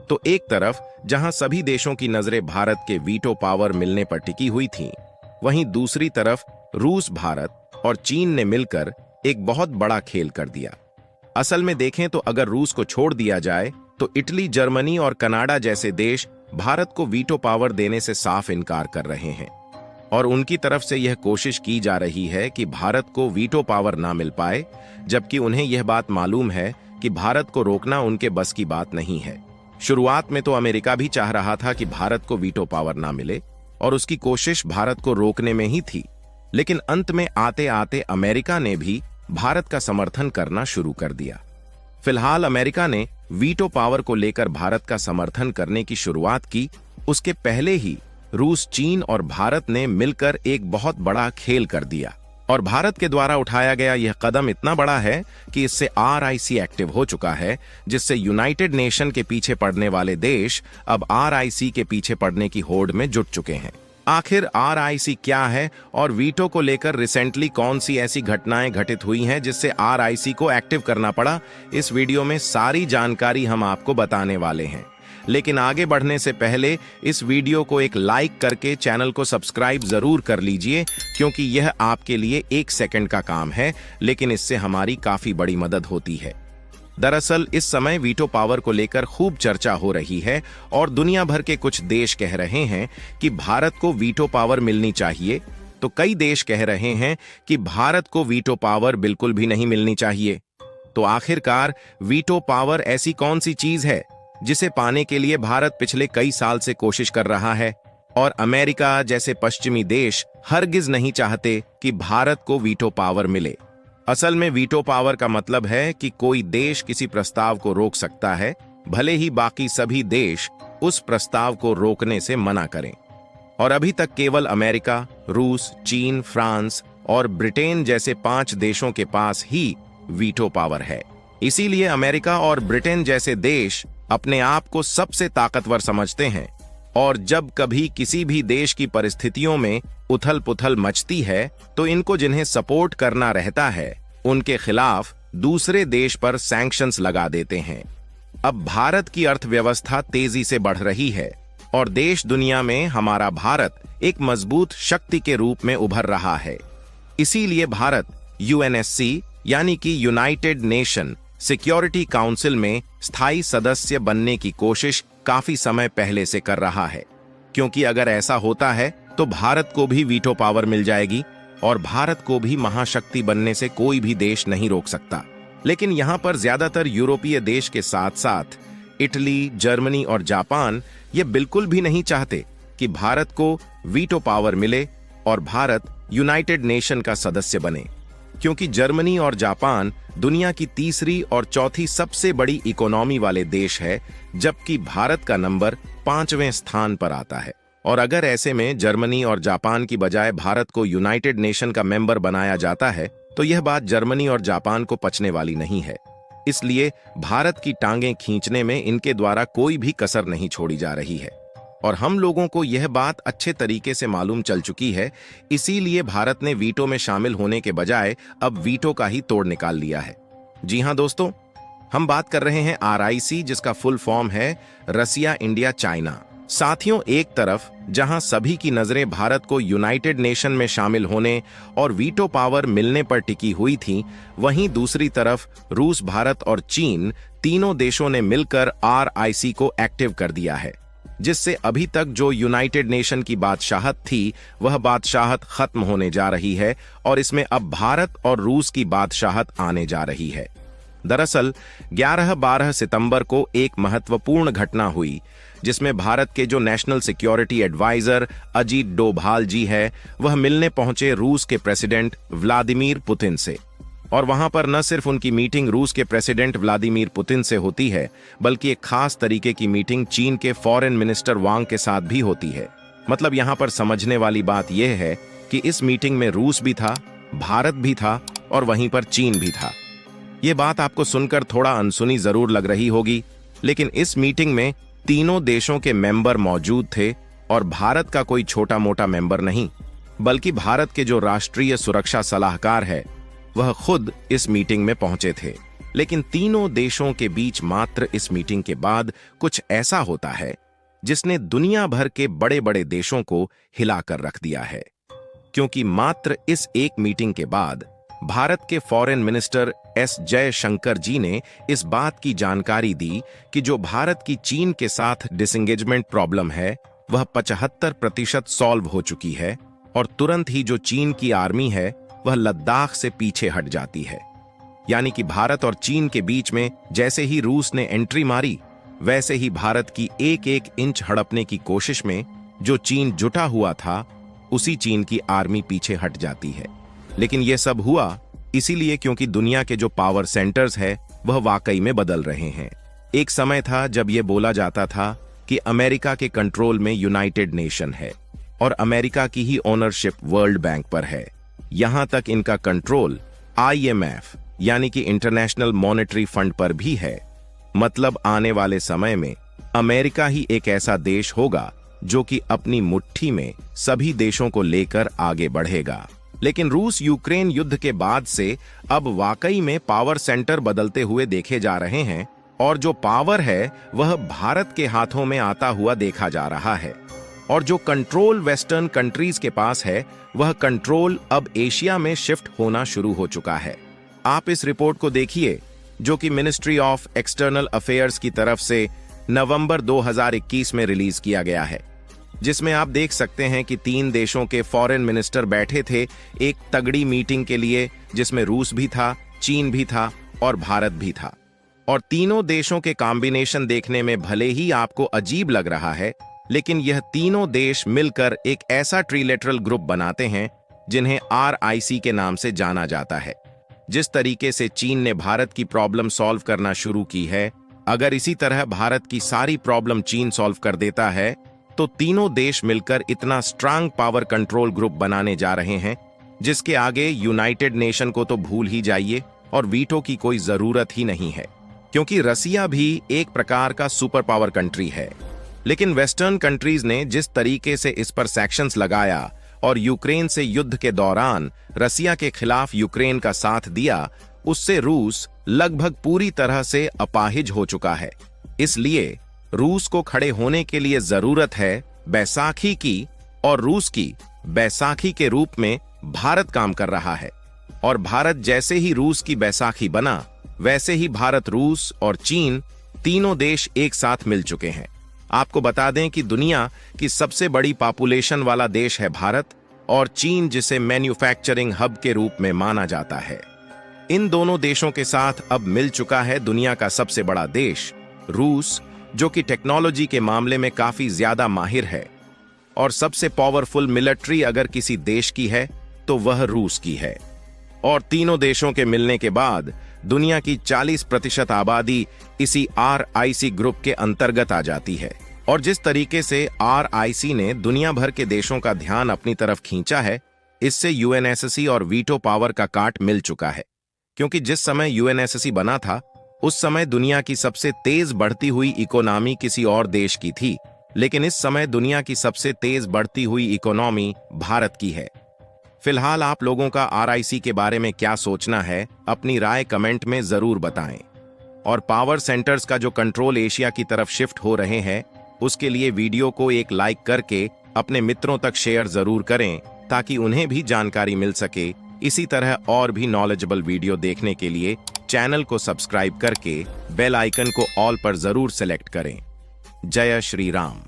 तो एक तरफ जहां सभी देशों की नजरें भारत के वीटो पावर मिलने पर टिकी हुई थीं, वहीं दूसरी तरफ रूस, भारत और चीन ने मिलकर एक बहुत बड़ा खेल कर दिया। असल में देखें तो अगर रूस को छोड़ दिया जाए तो इटली, जर्मनी और कनाडा जैसे देश भारत को वीटो पावर देने से साफ इनकार कर रहे हैं और उनकी तरफ से यह कोशिश की जा रही है कि भारत को वीटो पावर ना मिल पाए, जबकि उन्हें यह बात मालूम है कि भारत को रोकना उनके बस की बात नहीं है। शुरुआत में तो अमेरिका भी चाह रहा था कि भारत को वीटो पावर ना मिले और उसकी कोशिश भारत को रोकने में ही थी, लेकिन अंत में आते आते अमेरिका ने भी भारत का समर्थन करना शुरू कर दिया। फिलहाल अमेरिका ने वीटो पावर को लेकर भारत का समर्थन करने की शुरुआत की। उसके पहले ही रूस, चीन और भारत ने मिलकर एक बहुत बड़ा खेल कर दिया और भारत के द्वारा उठाया गया यह कदम इतना बड़ा है कि इससे RIC एक्टिव हो चुका है, जिससे यूनाइटेड नेशन के पीछे पड़ने वाले देश अब RIC के पीछे पड़ने की होड़ में जुट चुके हैं। आखिर RIC क्या है और वीटो को लेकर रिसेंटली कौन सी ऐसी घटनाएं घटित हुई हैं जिससे RIC को एक्टिव करना पड़ा, इस वीडियो में सारी जानकारी हम आपको बताने वाले हैं। लेकिन आगे बढ़ने से पहले इस वीडियो को एक लाइक करके चैनल को सब्सक्राइब जरूर कर लीजिए, क्योंकि यह आपके लिए 1 सेकंड का काम है, लेकिन इससे हमारी काफी बड़ी मदद होती है। दरअसल इस समय वीटो पावर को लेकर खूब चर्चा हो रही है और दुनिया भर के कुछ देश कह रहे हैं कि भारत को वीटो पावर मिलनी चाहिए, तो कई देश कह रहे हैं कि भारत को वीटो पावर बिल्कुल भी नहीं मिलनी चाहिए। तो आखिरकार वीटो पावर ऐसी कौन सी चीज है जिसे पाने के लिए भारत पिछले कई साल से कोशिश कर रहा है और अमेरिका जैसे पश्चिमी देश हरगिज नहीं चाहते कि भारत को वीटो पावर मिले। असल में वीटो पावर का मतलब है कि कोई देश किसी प्रस्ताव को रोक सकता है, भले ही बाकी सभी देश उस प्रस्ताव को रोकने से मना करें। और अभी तक केवल अमेरिका, रूस, चीन, फ्रांस और ब्रिटेन जैसे 5 देशों के पास ही वीटो पावर है। इसीलिए अमेरिका और ब्रिटेन जैसे देश अपने आप को सबसे ताकतवर समझते हैं और जब कभी किसी भी देश की परिस्थितियों में उथल पुथल मचती है तो इनको जिन्हें सपोर्ट करना रहता है उनके खिलाफ दूसरे देश पर सैंक्शंस लगा देते हैं। अब भारत की अर्थव्यवस्था तेजी से बढ़ रही है और देश दुनिया में हमारा भारत एक मजबूत शक्ति के रूप में उभर रहा है। इसीलिए भारत UNSC यानी कि यूनाइटेड नेशन सिक्योरिटी काउंसिल में स्थायी सदस्य बनने की कोशिश काफी समय पहले से कर रहा है, क्योंकि अगर ऐसा होता है तो भारत को भी वीटो पावर मिल जाएगी और भारत को भी महाशक्ति बनने से कोई भी देश नहीं रोक सकता। लेकिन यहाँ पर ज्यादातर यूरोपीय देश के साथ साथ इटली, जर्मनी और जापान ये बिल्कुल भी नहीं चाहते कि भारत को वीटो पावर मिले और भारत यूनाइटेड नेशन का सदस्य बने, क्योंकि जर्मनी और जापान दुनिया की तीसरी और चौथी सबसे बड़ी इकोनॉमी वाले देश है, जबकि भारत का नंबर 5वें स्थान पर आता है। और अगर ऐसे में जर्मनी और जापान की बजाय भारत को यूनाइटेड नेशन का मेंबर बनाया जाता है तो यह बात जर्मनी और जापान को पचने वाली नहीं है। इसलिए भारत की टांगें खींचने में इनके द्वारा कोई भी कसर नहीं छोड़ी जा रही है और हम लोगों को यह बात अच्छे तरीके से मालूम चल चुकी है। इसीलिए भारत ने वीटो में शामिल होने के बजाय अब वीटो का ही तोड़ निकाल लिया है। जी हां दोस्तों, हम बात कर रहे हैं RIC, जिसका फुल फॉर्म है रसिया, इंडिया, चाइना। साथियों, एक तरफ जहां सभी की नजरें भारत को यूनाइटेड नेशन में शामिल होने और वीटो पावर मिलने पर टिकी हुई थी, वहीं दूसरी तरफ रूस, भारत और चीन तीनों देशों ने मिलकर RIC को एक्टिव कर दिया है, जिससे अभी तक जो यूनाइटेड नेशन की बादशाहत थी वह बादशाहत खत्म होने जा रही है और इसमें अब भारत और रूस की बादशाहत आने जा रही है। दरअसल 11-12 सितंबर को एक महत्वपूर्ण घटना हुई, जिसमें भारत के जो national security adviser Ajit Doval ji है, वह मिलने पहुंचे रूस के प्रेसिडेंट व्लादिमीर पुतिन से। और वहां पर न सिर्फ उनकी मीटिंग रूस के प्रेसिडेंट व्लादिमीर पुतिन से होती है, बल्कि एक खास तरीके की मीटिंग चीन के फॉरेन मिनिस्टर वांग के साथ भी होती है। मतलब यहां पर समझने वाली बात यह है कि इस मीटिंग में रूस भी था, भारत भी था और वहीं पर चीन भी था। ये बात आपको सुनकर थोड़ा अनसुनी जरूर लग रही होगी, लेकिन इस मीटिंग में तीनों देशों के मेंबर मौजूद थे और भारत का कोई छोटा मोटा मेंबर नहीं, बल्कि भारत के जो राष्ट्रीय सुरक्षा सलाहकार है वह खुद इस मीटिंग में पहुंचे थे। लेकिन तीनों देशों के बीच मात्र इस मीटिंग के बाद कुछ ऐसा होता है जिसने दुनिया भर के बड़े बड़े देशों को हिलाकर रख दिया है। क्योंकि मात्र इस एक मीटिंग के बाद भारत के फॉरेन मिनिस्टर एस जयशंकर जी ने इस बात की जानकारी दी कि जो भारत की चीन के साथ डिसएंगेजमेंट प्रॉब्लम है वह 75% सॉल्व हो चुकी है और तुरंत ही जो चीन की आर्मी है वह लद्दाख से पीछे हट जाती है। यानी कि भारत और चीन के बीच में जैसे ही रूस ने एंट्री मारी वैसे ही भारत की एक एक इंच हड़पने की कोशिश में जो चीन जुटा हुआ था उसी चीन की आर्मी पीछे हट जाती है। लेकिन यह सब हुआ इसीलिए क्योंकि दुनिया के जो पावर सेंटर्स है वह वाकई में बदल रहे हैं। एक समय था जब यह बोला जाता था कि अमेरिका के कंट्रोल में यूनाइटेड नेशन है और अमेरिका की ही ओनरशिप वर्ल्ड बैंक पर है। यहां तक इनका कंट्रोल IMF यानी कि इंटरनेशनल मॉनेटरी फंड पर भी है। मतलब आने वाले समय में अमेरिका ही एक ऐसा देश होगा जो कि अपनी मुट्ठी में सभी देशों को लेकर आगे बढ़ेगा। लेकिन रूस यूक्रेन युद्ध के बाद से अब वाकई में पावर सेंटर बदलते हुए देखे जा रहे हैं और जो पावर है वह भारत के हाथों में आता हुआ देखा जा रहा है। और जो कंट्रोल वेस्टर्न कंट्रीज के पास है वह कंट्रोल अब एशिया में शिफ्ट होना शुरू हो चुका है। आप इस रिपोर्ट को देखिए जो कि मिनिस्ट्री ऑफ एक्सटर्नल अफेयर्स की तरफ से नवंबर 2021 में रिलीज किया गया है, जिसमें आप देख सकते हैं कि 3 देशों के फॉरेन मिनिस्टर बैठे थे एक तगड़ी मीटिंग के लिए, जिसमें रूस भी था, चीन भी था और भारत भी था। और तीनों देशों के कॉम्बिनेशन देखने में भले ही आपको अजीब लग रहा है, लेकिन यह तीनों देश मिलकर एक ऐसा ट्रिलेटरल ग्रुप बनाते हैं जिन्हें RIC के नाम से जाना जाता है। जिस तरीके से चीन ने भारत की प्रॉब्लम सॉल्व करना शुरू की है, अगर इसी तरह भारत की सारी प्रॉब्लम चीन सॉल्व कर देता है तो तीनों देश मिलकर इतना स्ट्रांग पावर कंट्रोल ग्रुप बनाने जा रहे हैं जिसके आगे यूनाइटेड नेशन को तो भूल ही जाइए और वीटो की कोई जरूरत ही नहीं है, क्योंकि रसिया भी एक प्रकार का सुपर पावर कंट्री है। लेकिन वेस्टर्न कंट्रीज ने जिस तरीके से इस पर सैंक्शंस लगाया और यूक्रेन से युद्ध के दौरान रसिया के खिलाफ यूक्रेन का साथ दिया, उससे रूस लगभग पूरी तरह से अपाहिज हो चुका है। इसलिए रूस को खड़े होने के लिए जरूरत है बैसाखी की, और रूस की बैसाखी के रूप में भारत काम कर रहा है। और भारत जैसे ही रूस की बैसाखी बना वैसे ही भारत, रूस और चीन तीनों देश एक साथ मिल चुके हैं। आपको बता दें कि दुनिया की सबसे बड़ी पॉपुलेशन वाला देश है भारत, और चीन जिसे मैन्युफैक्चरिंग हब के रूप में माना जाता है। इन दोनों देशों के साथ अब मिल चुका है दुनिया का सबसे बड़ा देश रूस, जो कि टेक्नोलॉजी के मामले में काफी ज्यादा माहिर है। और सबसे पावरफुल मिलिट्री अगर किसी देश की है तो वह रूस की है। और तीनों देशों के मिलने के बाद दुनिया की 40% आबादी इसी RIC ग्रुप के अंतर्गत आ जाती है। और जिस तरीके से RIC ने दुनिया भर के देशों का ध्यान अपनी तरफ खींचा है, इससे UNSC और वीटो पावर का काट मिल चुका है। क्योंकि जिस समय UNSC बना था उस समय दुनिया की सबसे तेज बढ़ती हुई इकोनॉमी किसी और देश की थी, लेकिन इस समय दुनिया की सबसे तेज बढ़ती हुई इकोनॉमी भारत की है। फिलहाल आप लोगों का RIC के बारे में क्या सोचना है, अपनी राय कमेंट में जरूर बताएं। और पावर सेंटर्स का जो कंट्रोल एशिया की तरफ शिफ्ट हो रहे हैं, उसके लिए वीडियो को एक लाइक करके अपने मित्रों तक शेयर जरूर करें ताकि उन्हें भी जानकारी मिल सके। इसी तरह और भी नॉलेजेबल वीडियो देखने के लिए चैनल को सब्सक्राइब करके बेल आइकन को ऑल पर जरूर सेलेक्ट करें। जय श्री राम।